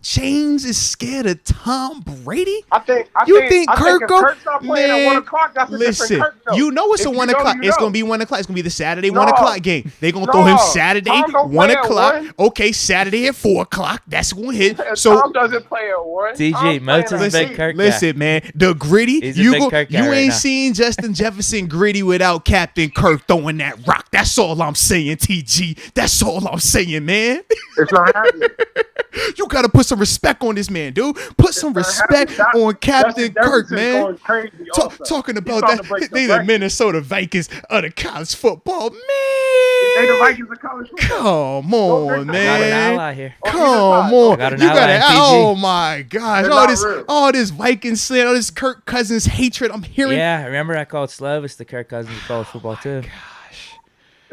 Chains is scared of Tom Brady? I think Kirk's not playing at 1 o'clock. That's a different Kirk, though. You know it's a 1 o'clock. It's gonna be 1 o'clock. It's gonna be the Saturday 1 o'clock game. They gonna throw him Saturday 1 o'clock. Okay, Saturday at 4 o'clock. That's gonna hit. So Tom doesn't play at 1. TG, Moats is a big Kirk guy. Listen, man, the gritty. You ain't seen Justin Jefferson gritty without Captain Kirk throwing that rock. That's all I'm saying, TG. That's all I'm saying, man. It's not happening. You gotta put some respect on this man, dude. Put some respect on Captain Kirk, man. Talking about that, they the Minnesota Vikings of the college football, man. They the Vikings of college football. Come on, man. Got an ally here. Come on. Got an You ally gotta. in PG. Oh my gosh! All this Vikings slander, all this Kirk Cousins hatred. I'm hearing. Yeah, remember I called Slovis the Kirk Cousins of college football too.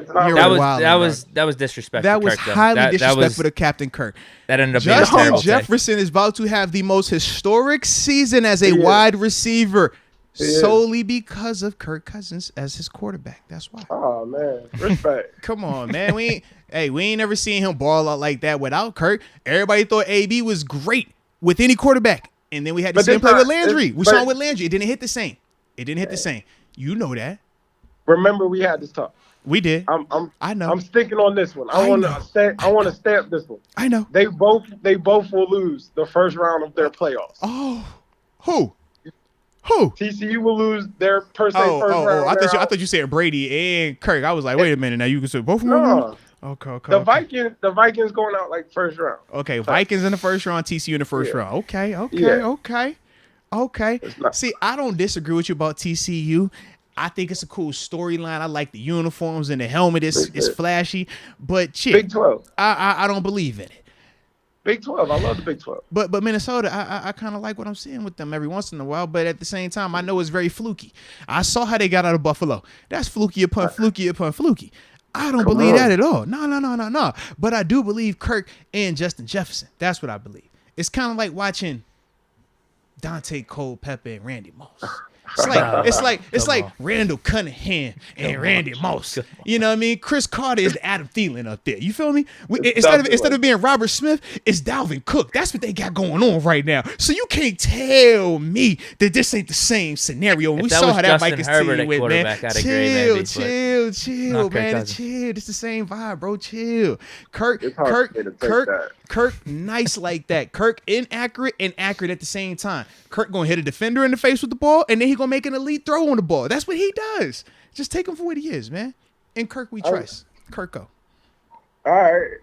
That was disrespectful. That was Kirk, highly disrespectful to Captain Kirk. That ended up being a Justin terrible Jefferson is about to have the most historic season as a wide receiver solely because of Kirk Cousins as his quarterback. That's why. Oh man, respect. Come on, man. We ain't never seen him ball out like that without Kirk. Everybody thought AB was great with any quarterback, and then we had the same play with Landry. We saw it with Landry. It didn't hit the same. You know that. Remember, we had this talk. We did. I know. I'm sticking on this one. I want to stamp this one. I know. They both will lose the first round of their playoffs. Oh, who? TCU will lose their first round. I thought you said Brady and Kirk. I was like, wait a minute. Now you can say both of them. No. Okay. The Vikings going out like first round. Okay, Vikings in the first round, TCU in the first round. Okay. See, I don't disagree with you about TCU. I think it's a cool storyline. I like the uniforms and the helmet. It's flashy, but shit, Big 12. I don't believe in it. Big 12. I love the Big 12. But Minnesota, I kind of like what I'm seeing with them every once in a while. But at the same time, I know it's very fluky. I saw how they got out of Buffalo. That's fluky upon fluky upon fluky. I don't believe that at all. No. But I do believe Kirk and Justin Jefferson. That's what I believe. It's kind of like watching Dante Culpepper and Randy Moss. It's like Randall Cunningham and Randy Moss. You know what I mean? Chris Carter is the Adam Thielen up there. You feel me? Instead of being Robert Smith, it's Dalvin Cook. That's what they got going on right now. So you can't tell me that this ain't the same scenario. We saw how that Vikings team went, man. Chill, man. Chill. It's the same vibe, bro. Chill. Kirk, nice like that. Kirk inaccurate and accurate at the same time. Kirk gonna hit a defender in the face with the ball, and then he gonna make an elite throw on the ball. That's what he does. Just take him for what he is, man. And Kirk, we trust. Kirko. All right.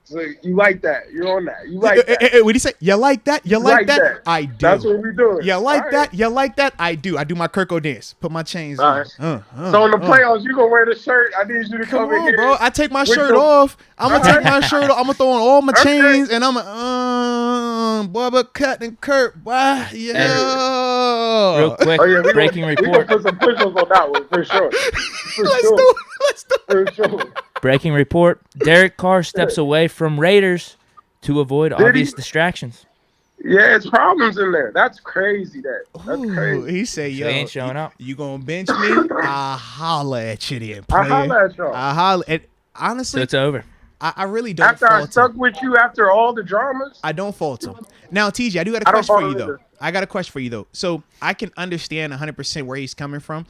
So you like that? You're on that. You like that? What did he say? You like that? You like that? I do. That's what we doing. You like that? You like that? I do. I do my Kirko dance. Put my chains on. Right. So in the playoffs, you gonna wear the shirt. I need you to come in here, bro. I take my shirt off. I'm gonna take my shirt off. I'm gonna throw on all my chains, and I'm Bubba Cut and Kurt. Boy, yeah. Real quick, breaking report. We can put some push-ups on that one for sure. Let's do it. For sure. Breaking report. Derek Carr steps away from Raiders to avoid obvious distractions. Yeah, it's problems in there. That's crazy. That's crazy. He say, yo, he ain't showing up. You gonna bench me? I holler at you then, player. I holler at y'all. I holler. And honestly, So it's over. I really don't After fault I stuck him. with you after all the dramas. I don't fault him. Now, TJ, I do got a question for you, though. I got a question for you, though. So I can understand 100% where he's coming from.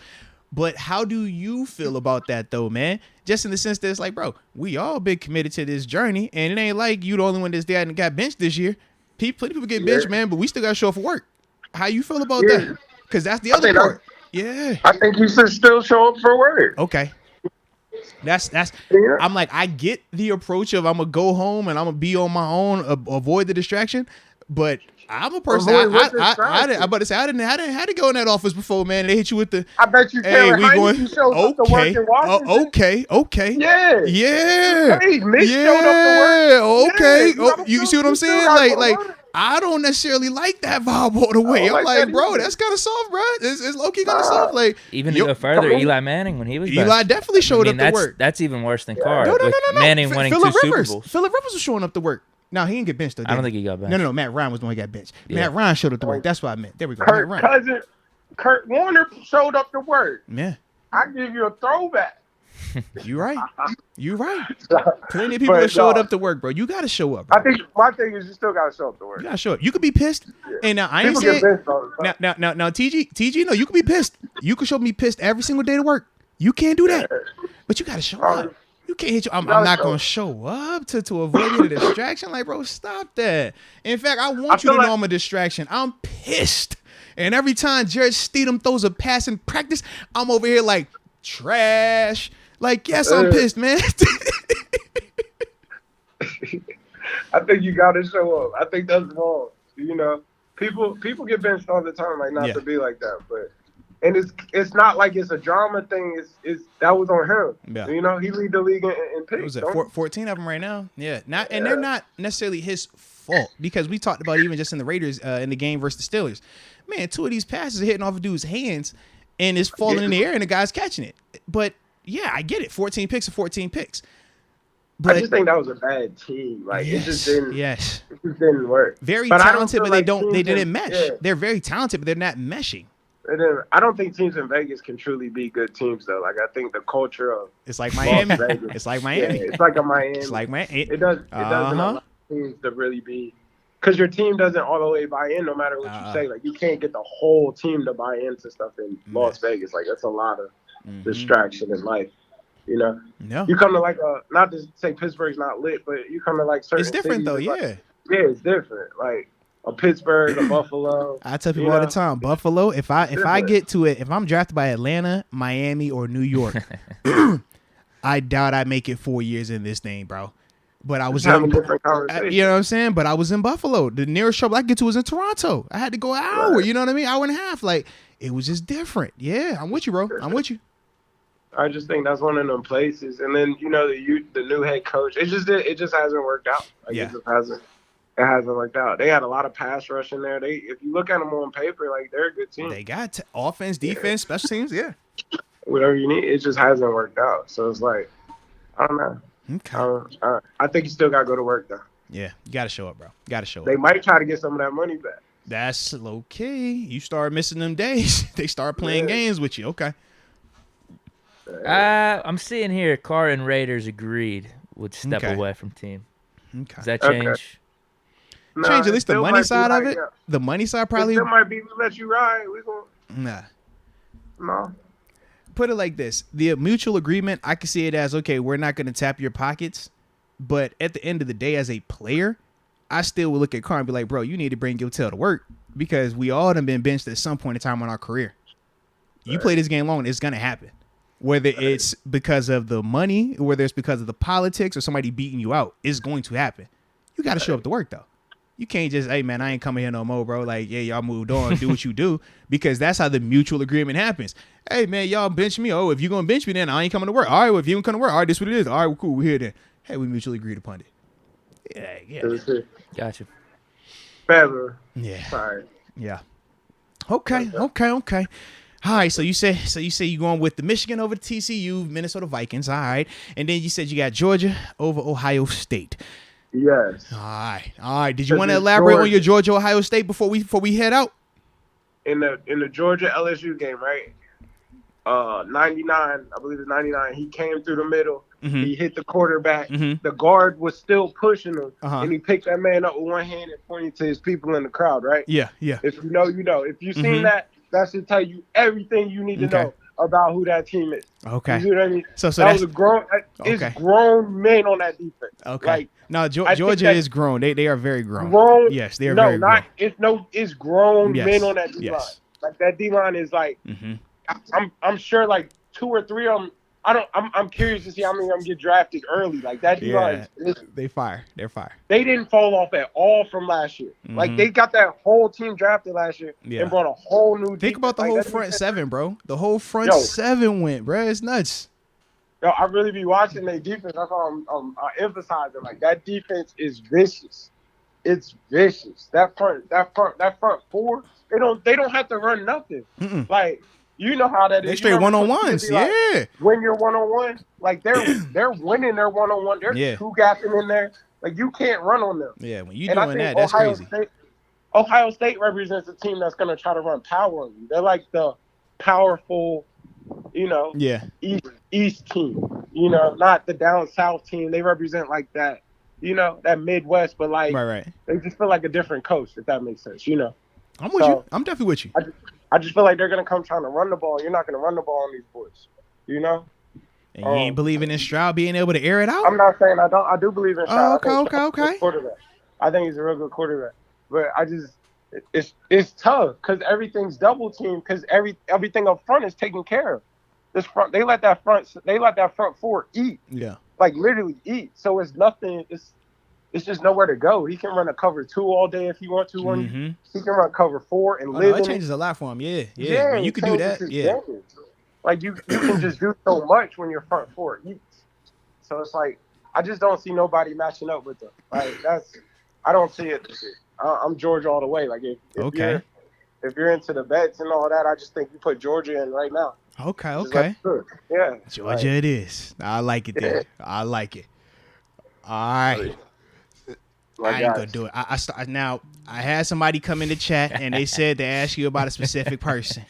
But how do you feel about that, though, man? Just in the sense that it's like, bro, we all been committed to this journey, and it ain't like you the only one that's there and got benched this year. Plenty people get benched, man, but we still got to show up for work. How you feel about that? Because that's the other part. Yeah. I think you should still show up for work. Okay. That's I'm like, I get the approach of I'm gonna go home and I'm gonna be on my own, avoid the distraction, but I'm a person. I about to say I didn't had to go in that office before, man. They hit you with the. I bet you. Hey, we going. You showed up to work in Washington. Okay. Yeah. Hey, Mitch showed up to work. Okay. Yeah, you see what I'm saying? Like. I don't necessarily like that vibe all the way. I'm like, bro, that's kind of soft, bro. It's low-key kind of soft. Like, even to go further, Eli Manning when he was Eli definitely showed up to work. That's even worse than Carr. No. Manning winning two Super Bowls. Phillip Rivers was showing up to work. Now he didn't get benched though. I don't think he got benched. No. Matt Ryan was the one who got benched. Yeah. Matt Ryan showed up to work. That's what I meant. There we go. Kurt Warner showed up to work. Yeah. I give you a throwback. You right. Plenty of people that showed up to work, bro. You got to show up, bro. I think my thing is you still got to show up to work. You got to show up. You could be pissed. Yeah. And now I ain't saying now TG, no, you could be pissed. You could show me pissed every single day to work. You can't do that. But you got to show up. You can't hit you. I'm not going to show up to avoid the distraction. Like, bro, stop that. In fact, I want you to know I'm a distraction. I'm pissed. And every time Jared Stidham throws a pass in practice, I'm over here like, trash. Like, yes, I'm pissed, man. I think you got to show up. I think that's wrong. You know, people get benched all the time, like not to be like that. But and it's not like it's a drama thing. It's that was on him. Yeah. You know, he lead the league in picks. Was it 14 of them right now? Yeah. And they're not necessarily his fault because we talked about even just in the Raiders in the game versus the Steelers. Man, 2 of these passes are hitting off a dude's hands and it's falling in the air and the guy's catching it. But yeah, I get it. 14 picks are 14 picks. But I just think that was a bad team. Like it just didn't. Yes. It just didn't work. Very talented, but they didn't mesh. Yeah. They're very talented, but they're not meshing. I don't think teams in Vegas can truly be good teams though. Like I think the culture of it's like Miami. It's like Miami. Yeah, it's like a Miami. It's like Miami. It doesn't allow teams to really be because your team doesn't all the way buy in no matter what you say. Like you can't get the whole team to buy into stuff in Las Vegas. Like that's a lot of distraction in life. You know, no. You come to like not to say Pittsburgh's not lit, but you come to like certain. It's different though, yeah. Like, yeah, it's different. Like a Pittsburgh, a Buffalo. I tell people all the time, Buffalo. If I get to it, if I'm drafted by Atlanta, Miami, or New York, I doubt I make it 4 years in this thing, bro. But I was in, you know what I'm saying? But I was in Buffalo. The nearest trouble I could get to was in Toronto. I had to go an hour. Right. You know what I mean? Hour and a half. Like it was just different. Yeah, I'm with you, bro. I'm with you. I just think that's one of them places. And then the new head coach. It just hasn't worked out. Like, yeah. It hasn't worked out. They had a lot of pass rush in there. If you look at them on paper, like they're a good team. They got offense, defense, special teams. Yeah. Whatever you need, it just hasn't worked out. So it's like, I don't know. Okay. I think you still got to go to work though. Yeah, you got to show up, bro. Got to show up. They might try to get some of that money back. That's okay. You start missing them days. They start playing games with you. Okay. I'm seeing here Carr and Raiders agreed would step away from team. Okay. Does that change? Nah, Change at least the money side of it? Yeah. The money side probably. It might be we let you ride. We gonna. Nah. No. Put it like this. The mutual agreement, I can see it as, okay, we're not going to tap your pockets. But at the end of the day, as a player, I still will look at Carr and be like, bro, you need to bring your tail to work because we all done been benched at some point in time in our career. You play this game long, it's going to happen. Whether it's because of the money, whether it's because of the politics or somebody beating you out, it's going to happen. You got to show up to work, though. You can't just, hey, man, I ain't coming here no more, bro. Like, yeah, y'all moved on. Do what you do. Because that's how the mutual agreement happens. Hey, man, y'all bench me. Oh, if you're going to bench me, then I ain't coming to work. All right, well, if you don't come to work, all right, this what it is. All right, well, cool. We're here then. Hey, we mutually agreed upon it. Yeah. Gotcha. Better. Yeah. Sorry. Yeah. Okay. All right, so you say you going with the Michigan over the TCU, Minnesota Vikings. All right, and then you said you got Georgia over Ohio State. Yes. All right. Did you want to elaborate on your Georgia Ohio State before we head out? In the Georgia LSU game, right? 99, I believe it's 99. He came through the middle. Mm-hmm. He hit the quarterback. Mm-hmm. The guard was still pushing him, Uh-huh. and he picked that man up with one hand and pointed to his people in the crowd, right? Yeah. If you know, you know. If you've seen Mm-hmm. that should tell you everything you need to know about who that team is. Okay. You see what I mean? So that was it's grown men on that defense. Okay. Like, no, Georgia is grown. They are very grown. Grown. Yes, they are very grown. It's grown Yes. men on that D line. Yes. Like that D line is like, I'm sure like 2 or 3 of them. I'm curious to see how many of them get drafted early. Like that D line, They're fire. they didn't fall off at all from last year. Like they got that whole team drafted last year and brought a whole new. Think about the whole front seven, bro. The whole front seven went, bro. It's nuts. Yo, I really be watching their defense. That's why I'm emphasizing. Like that defense is vicious. It's vicious. That front four. They don't have to run nothing. Mm-mm. Like. You know how that is. They straight one-on-ones, like, when you're one-on-one, like they're winning their one-on-one. They're two gapping in there. Like you can't run on them. Yeah, when you doing that, that's crazy. Ohio State represents a team that's gonna try to run power on you. They're like the powerful, East team. Not the down south team. They represent like that, that Midwest, but like they just feel like a different coast, if that makes sense. I'm with you. I'm definitely with you. I just feel like they're going to come trying to run the ball. You're not going to run the ball on these boys, And you ain't believing in Stroud being able to air it out? I'm not saying I don't. I do believe in Stroud. Okay. Quarterback. I think he's a real good quarterback. But it's tough because everything's double teamed because everything up front is taken care of. This front, they let that front four eat. Yeah. Like literally eat. So it's nothing. It's just nowhere to go. He can run a cover 2 all day if he wants to. He can run cover 4 and live in it. That changes a lot for him. Yeah. When you can do that. Yeah. Like you can just do so much when your front 4 eats. So it's like I just don't see nobody matching up with them. Like I don't see it. I'm Georgia all the way. Like if you're into the bets and all that, I just think you put Georgia in right now. Okay. Yeah. Georgia it is. I like it there. I like it. All right. I ain't gonna do it. I had somebody come in the chat and they said to ask you about a specific person.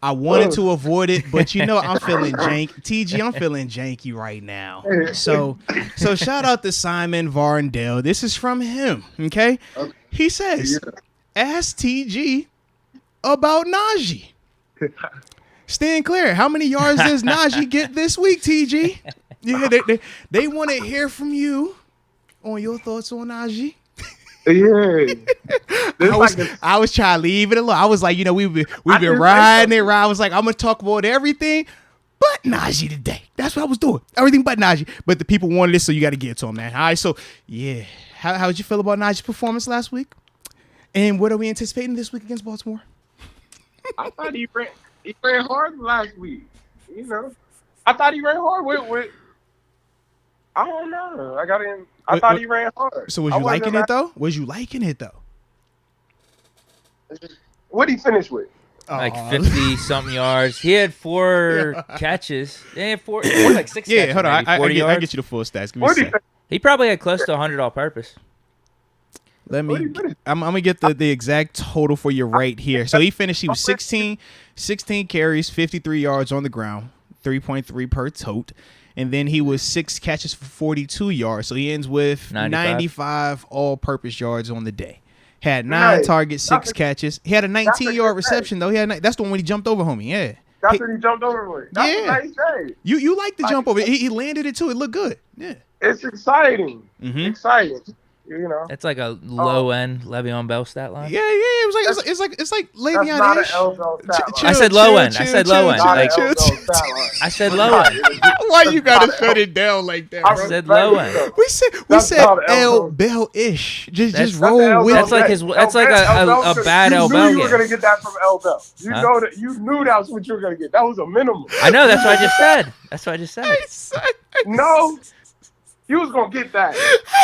I wanted to avoid it, but I'm feeling janky. TG, I'm feeling janky right now. So shout out to Simon Varndale. This is from him. Okay. He says, ask TG about Najee. Stand clear. How many yards does Najee get this week, TG? Yeah, they want to hear from you on your thoughts on Najee. Yeah. I was trying to leave it alone. I was like, we've been riding it around. I was like, I'm gonna talk about everything but Najee today. That's what I was doing. Everything but Najee. But the people wanted it, so you got to get it to them, man. All right, so yeah. How did you feel about Najee's performance last week? And what are we anticipating this week against Baltimore? I thought he ran hard last week. I thought he ran hard with I don't know. I thought he ran hard. So was you liking it though? What did he finish with? Like 50-something yards. He had 4 catches. He had 4 like 6 catches. Yeah, hold on. I yards. get you the full stats. Give me a sec. He probably had close to 100 all-purpose. I'm gonna get the exact total for you right here. So he was 16 carries, 53 yards on the ground, 3.3 per tote. And then he was 6 catches for 42 yards. So he ends with 95 all-purpose yards on the day. Had 9 targets, 6 catches. He had a 19-yard reception, though. That's the one when he jumped over homie, yeah. That's when he jumped over with. That's a nice day. You like the jump over. He landed it, too. It looked good. Yeah. It's exciting. Exciting. You know, it's like a low end Le'Veon Bell stat line. Yeah. It's like Le'Veon ish. I said low end. I said low end. I said low end. Why you gotta shut it down like that? I said low end. We said L Bell ish. Just roll with. That's like his. That's like a bad L Bell. You were gonna get that from L Bell. You know that. You knew that was what you were gonna get. That was a minimum. I know. That's what I just said. No. You was gonna get that.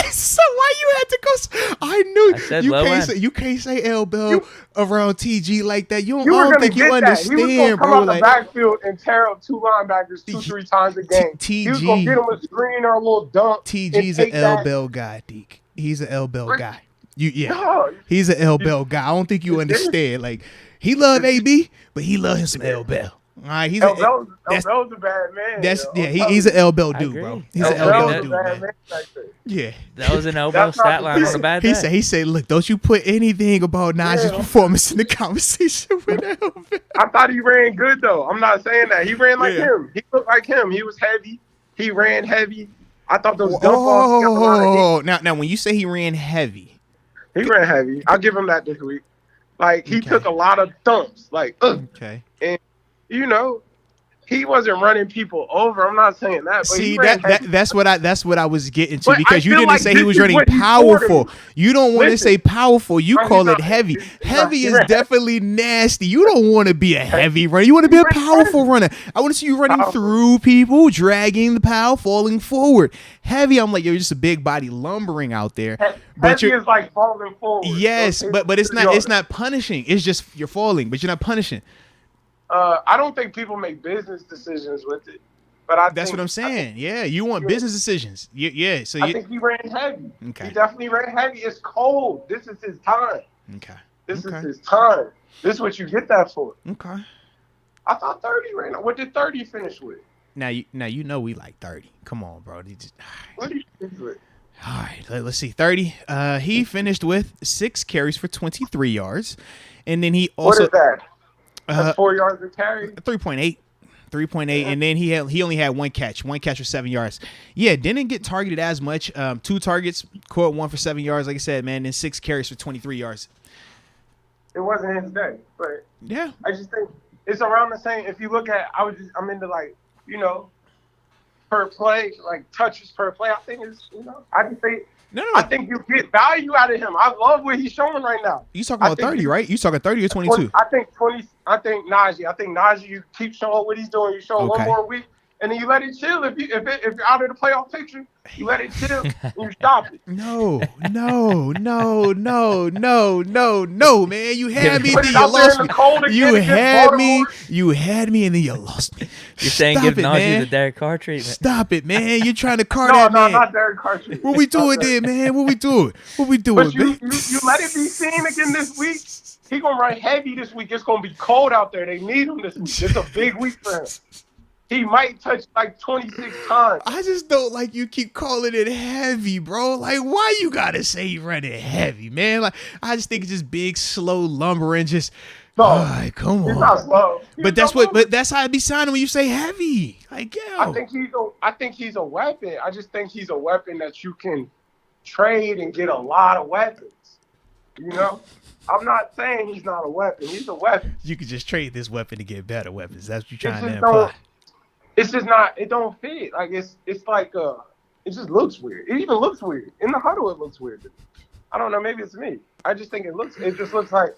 So why you had to go? I knew. I said you can't say L Bell around TG like that. I don't think you understand, he was gonna come bro. Out the backfield and tear up 2 linebackers 2-3 times a game. He was gonna get him a screen or a little dunk. TG's an L Bell guy, Deke. He's an L Bell guy. He's an L Bell guy. I don't think you understand. Like he love AB, but he love him some L Bell. All right, he's L Bell's a bad man. He's an L Bell dude, bro. He's an L Bell dude, man. Yeah, that was an L Bell stat line on a bad day. He said, look, don't you put anything about Najee's performance in the conversation with L Bell. I thought he ran good though. I'm not saying that he ran like him. He looked like him. He was heavy. He ran heavy. I thought those dump balls. Now when you say he ran heavy, he ran heavy. I'll give him that this week. Like he took a lot of thumps. Like okay. And you know, he wasn't running people over. I'm not saying that. But see, that's what I was getting to, because you didn't say he was running powerful. You don't want to say powerful. You call it heavy. Heavy is definitely nasty. You don't want to be a heavy runner. You want to be a powerful runner. I want to see you running through people, dragging the pile, falling forward. Heavy, I'm like, you're just a big body lumbering out there. But heavy is like falling forward. Yes, but it's not punishing. It's just you're falling, but you're not punishing. I don't think people make business decisions with it, but that's what I'm saying. You want business decisions. Yeah. So I think he ran heavy. Okay. He definitely ran heavy. It's cold. This is his time. Okay. This is his time. This is what you get that for. Okay. I thought 30 ran. What did 30 finish with? Now you know we like 30. Come on, bro. What did he finish with? All right, let's see. 30. He finished with 6 carries for 23 yards, and then he also. What is that? That's 4 yards a carry. 3.8, and then he only had one catch for 7 yards. Yeah, didn't get targeted as much. 2 targets, caught 1 for 7 yards. Like I said, man, then 6 carries for 23 yards. It wasn't his day, but yeah, I just think it's around the same. If you look at, I'm into like, you know, per play, like touches per play. I think it's, you know, I just think. No. I think you get value out of him. I love what he's showing right now. You talking about 30, right? You talking 30 or 22? I think 20. I think Najee. You keep showing what he's doing. You show one more week, and then you let it chill. If you're out of the playoff picture, you let it chill and you stop it. No, man. You had me, then you lost me. You had me, and then you lost me. You're saying give Najee the Derek Carr treatment. Stop it, man. You're trying to car that man. No, not Derek Carr treatment. What we doing there, man? What we doing, But you let it be seen again this week. He gonna run heavy this week. It's gonna be cold out there. They need him this week. It's a big week for him. He might touch like 26 times. I just don't like you keep calling it heavy, bro. Like, why you gotta say you running heavy, man? Like, I just think it's just big, slow lumbering. Just, come on. He's not slow. But that's how it be sounding when you say heavy. Like, yo. I think he's a weapon. I just think he's a weapon that you can trade and get a lot of weapons. You know? I'm not saying he's not a weapon. He's a weapon. You could just trade this weapon to get better weapons. That's what you're trying to imply. It's just not. It don't fit. Like it's like it just looks weird. It even looks weird in the huddle. It looks weird. I don't know. Maybe it's me. I just think it just looks like.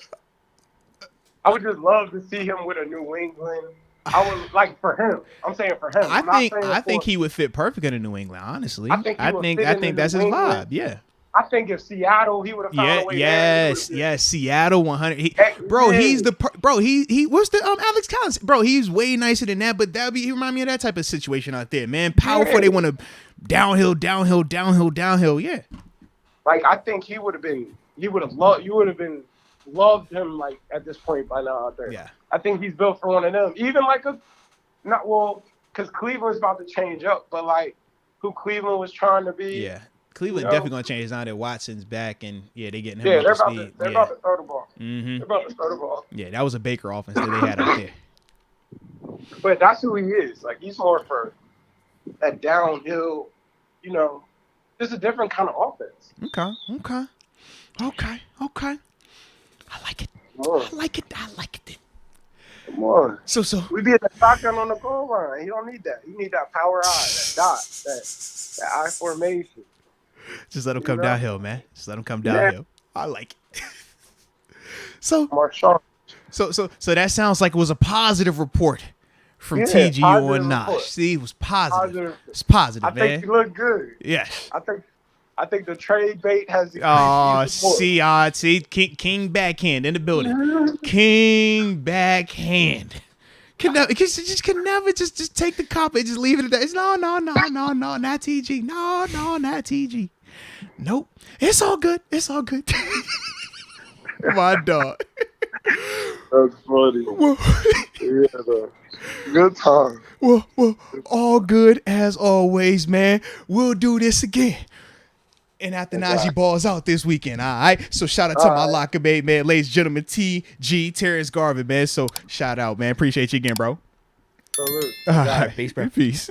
I would just love to see him with a New England. I would like for him. I'm saying for him. I think he would fit perfect in New England. Honestly, I think that's his vibe. Yeah. I think if Seattle, he would have found a way. Yes, Seattle 100. He's the he. What's the Alex Collins? Bro, he's way nicer than that. But he remind me of that type of situation out there, man. Powerful. They want to downhill. Yeah. Like I think he would have been he would have loved. You would have been loved him like at this point by now out there. Yeah. I think he's built for one of them. Even like because Cleveland's about to change up, but like who Cleveland was trying to be. Yeah. Cleveland definitely gonna change now that Watson's back, and they getting him Yeah, up to speed. they're about to throw the ball. Mm-hmm. They're about to throw the ball. Yeah, that was a Baker offense that they had out there. But that's who he is. Like he's more for that downhill, just a different kind of offense. Okay. I like it. I like it. Come on. So we be at the shotgun on the goal line. He don't need that. He need that power eye, that dot, that eye formation. Just let him come downhill, man. Just let him come downhill. I like it. So that sounds like it was a positive report from TG on Nosh. See, it was positive. It's positive, man. I think he looked good. Yes. I think the trade bait has. Oh, see, King backhand in the building. King backhand. Can never just take the cop and just leave it at that. It's no, not TG. No, not TG. Nope. It's all good. My dog. That's funny. Yeah, good time. Well, all good as always, man. We'll do this again. And after Najee balls out this weekend, all right? So shout out to my locker mate, man. Ladies and gentlemen, TG, Terence Garvin, man. So shout out, man. Appreciate you again, bro. Salute. All right. Peace, bro. Peace.